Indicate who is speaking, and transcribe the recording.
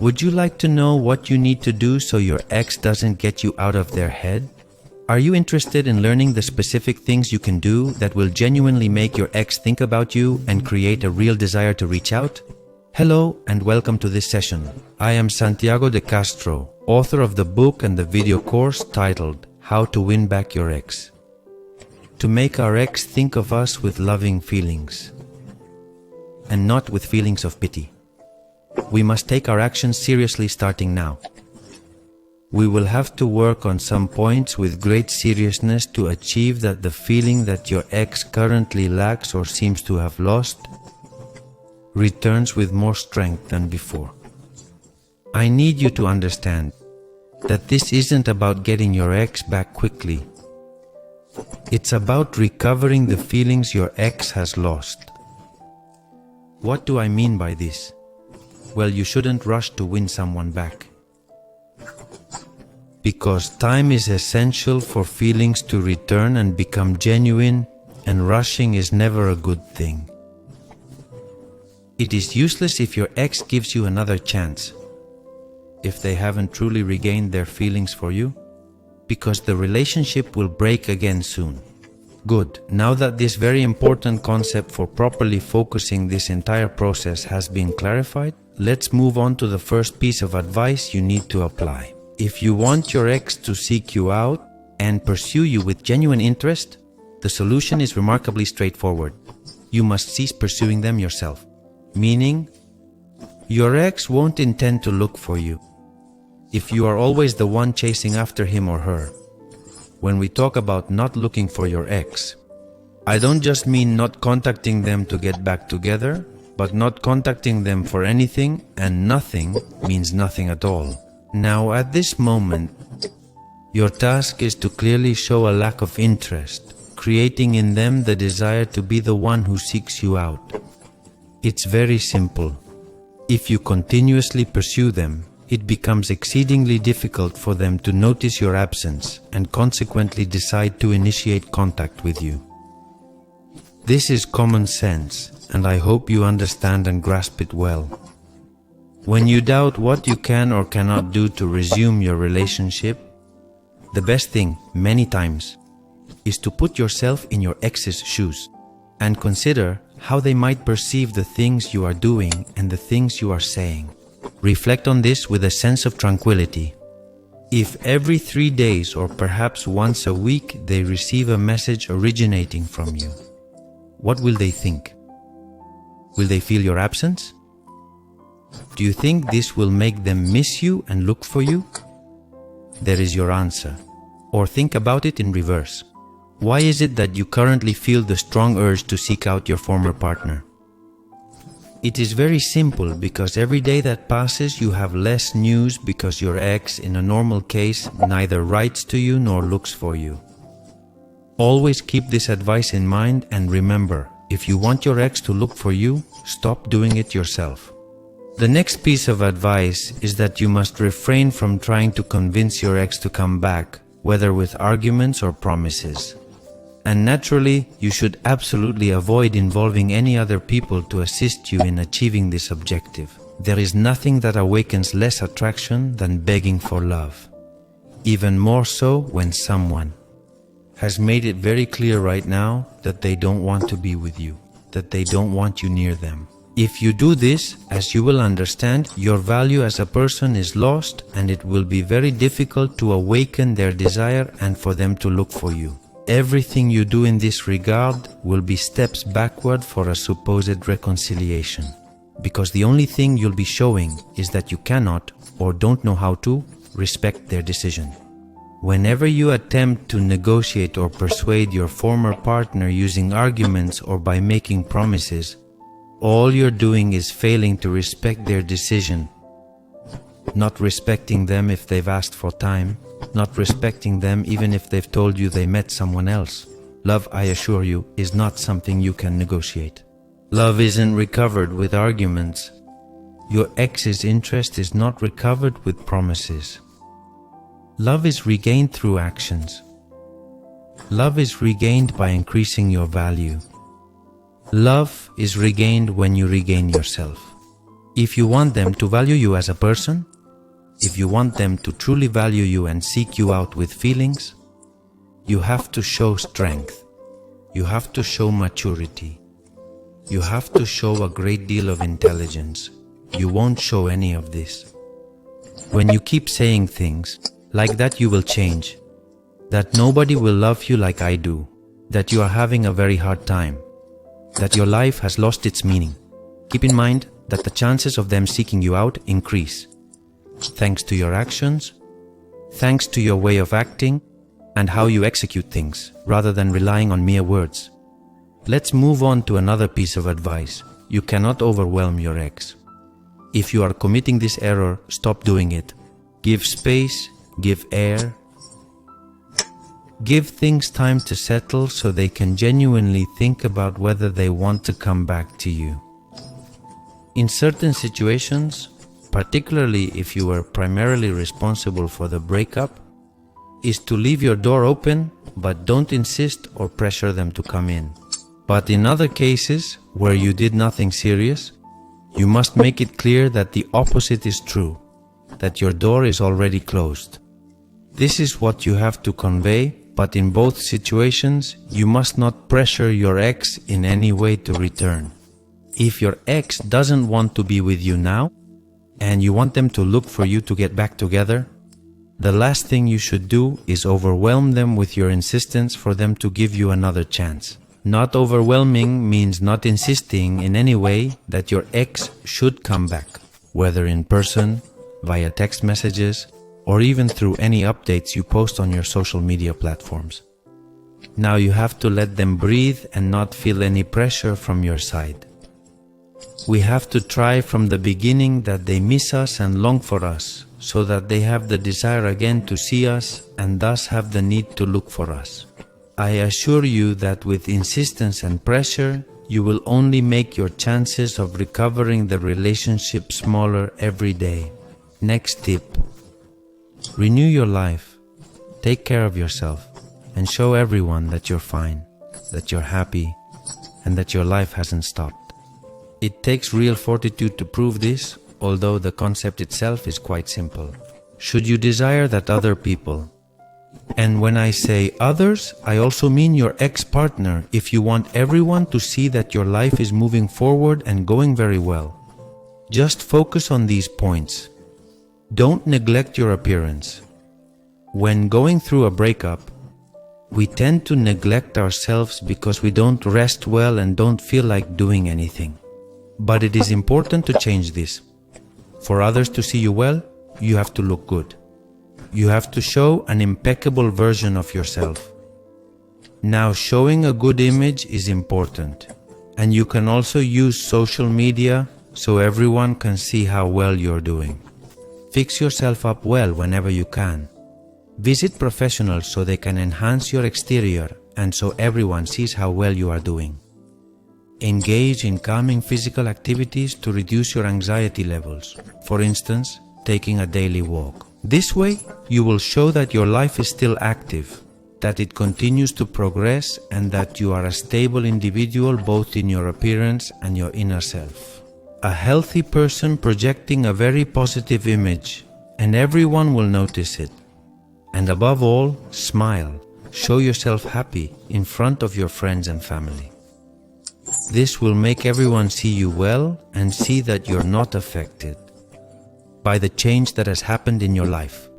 Speaker 1: Would you like to know what you need to do so your ex doesn't get you out of their head? Are you interested in learning the specific things you can do that will genuinely make your ex think about you and create a real desire to reach out? Hello and welcome to this session. I am Santiago de Castro, author of the book and the video course titled How to Win Back Your Ex. To make our ex think of us with loving feelings and not with feelings of pity. We must take our actions seriously starting now. We will have to work on some points with great seriousness to achieve that the feeling that your ex currently lacks or seems to have lost returns with more strength than before. I need you to understand that this isn't about getting your ex back quickly. It's about recovering the feelings your ex has lost. What do I mean by this? Well, you shouldn't rush to win someone back. Because time is essential for feelings to return and become genuine, and rushing is never a good thing. It is useless if your ex gives you another chance, if they haven't truly regained their feelings for you, because the relationship will break again soon. Good. Now that this very important concept for properly focusing this entire process has been clarified, let's move on to the first piece of advice you need to apply. If you want your ex to seek you out and pursue you with genuine interest, the solution is remarkably straightforward. You must cease pursuing them yourself. Meaning, your ex won't intend to look for you if you are always the one chasing after him or her. When we talk about not looking for your ex, I don't just mean not contacting them to get back together, but not contacting them for anything, and nothing means nothing at all. Now, at this moment, your task is to clearly show a lack of interest, creating in them the desire to be the one who seeks you out. It's very simple. If you continuously pursue them, it becomes exceedingly difficult for them to notice your absence and consequently decide to initiate contact with you. This is common sense, and I hope you understand and grasp it well. When you doubt what you can or cannot do to resume your relationship, the best thing, many times, is to put yourself in your ex's shoes and consider how they might perceive the things you are doing and the things you are saying. Reflect on this with a sense of tranquility. If every 3 days or perhaps once a week they receive a message originating from you, what will they think? Will they feel your absence? Do you think this will make them miss you and look for you? There is your answer. Or think about it in reverse. Why is it that you currently feel the strong urge to seek out your former partner? It is very simple, because every day that passes you have less news because your ex, in a normal case, neither writes to you nor looks for you. Always keep this advice in mind, and remember, if you want your ex to look for you, stop doing it yourself. The next piece of advice is that you must refrain from trying to convince your ex to come back, whether with arguments or promises. And naturally, you should absolutely avoid involving any other people to assist you in achieving this objective. There is nothing that awakens less attraction than begging for love. Even more so when someone has made it very clear right now that they don't want to be with you, that they don't want you near them. If you do this, as you will understand, your value as a person is lost, and it will be very difficult to awaken their desire and for them to look for you. Everything you do in this regard will be steps backward for a supposed reconciliation, because the only thing you'll be showing is that you cannot, or don't know how to, respect their decision. Whenever you attempt to negotiate or persuade your former partner using arguments or by making promises, all you're doing is failing to respect their decision, not respecting them if they've asked for time, not respecting them even if they've told you they met someone else. Love, I assure you, is not something you can negotiate. Love isn't recovered with arguments. Your ex's interest is not recovered with promises. Love is regained through actions. Love is regained by increasing your value. Love is regained when you regain yourself. If you want them to value you as a person, if you want them to truly value you and seek you out with feelings, you have to show strength. You have to show maturity. You have to show a great deal of intelligence. You won't show any of this. When you keep saying things like that you will change, that nobody will love you like I do, that you are having a very hard time, that your life has lost its meaning, keep in mind that the chances of them seeking you out increase, thanks to your actions, thanks to your way of acting, and how you execute things, rather than relying on mere words. Let's move on to another piece of advice. You cannot overwhelm your ex. If you are committing this error, stop doing it. Give space, give air. Give things time to settle so they can genuinely think about whether they want to come back to you. In certain situations, particularly if you were primarily responsible for the breakup, is to leave your door open, but don't insist or pressure them to come in. But in other cases, where you did nothing serious, you must make it clear that the opposite is true, that your door is already closed. This is what you have to convey, but in both situations, you must not pressure your ex in any way to return. If your ex doesn't want to be with you now, and you want them to look for you to get back together, the last thing you should do is overwhelm them with your insistence for them to give you another chance. Not overwhelming means not insisting in any way that your ex should come back, whether in person, via text messages, or even through any updates you post on your social media platforms. Now you have to let them breathe and not feel any pressure from your side. We have to try from the beginning that they miss us and long for us, so that they have the desire again to see us and thus have the need to look for us. I assure you that with insistence and pressure, you will only make your chances of recovering the relationship smaller every day. Next tip. Renew your life. Take care of yourself and show everyone that you're fine, that you're happy, and that your life hasn't stopped. It takes real fortitude to prove this, although the concept itself is quite simple. Should you desire that other people, and when I say others, I also mean your ex-partner, if you want everyone to see that your life is moving forward and going very well. Just focus on these points. Don't neglect your appearance. When going through a breakup, we tend to neglect ourselves because we don't rest well and don't feel like doing anything. But it is important to change this. For others to see you well, you have to look good. You have to show an impeccable version of yourself. Now, showing a good image is important, and you can also use social media so everyone can see how well you're doing. Fix yourself up well whenever you can. Visit professionals so they can enhance your exterior and so everyone sees how well you are doing. Engage in calming physical activities to reduce your anxiety levels. For instance, taking a daily walk. This way, you will show that your life is still active, that it continues to progress, and that you are a stable individual both in your appearance and your inner self. A healthy person projecting a very positive image, and everyone will notice it. And above all, smile. Show yourself happy in front of your friends and family. This will make everyone see you well and see that you're not affected by the change that has happened in your life.